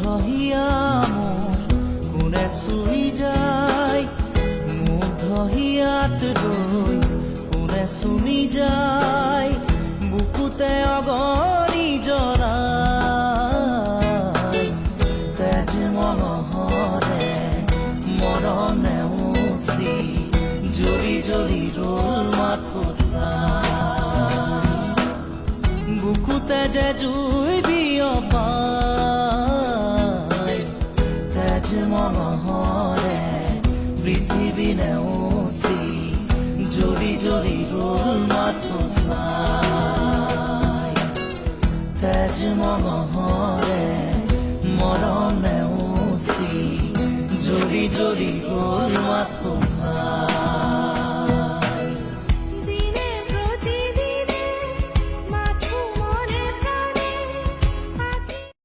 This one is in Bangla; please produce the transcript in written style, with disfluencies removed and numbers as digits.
হিয়া মোৰ কোনে চুই যায়, মুগ্ধ হিয়াত লৈ কোনে চুমি যায়, বুকুতে অগণি জনাই তেজ মনোহৰে মৰম নেওচি জ্বলি জ্বলি ৰল মাথো চাই, বুকুতে যে জুই বিয়পাই তেজ মনোহৰে পৃথিৱী নেওচি জ্বলি জ্বলি ৰল মাথো চাই, তেজ মনোহৰে মৰম নেওচি জ্বলি জ্বলি ৰল মাথো চাই।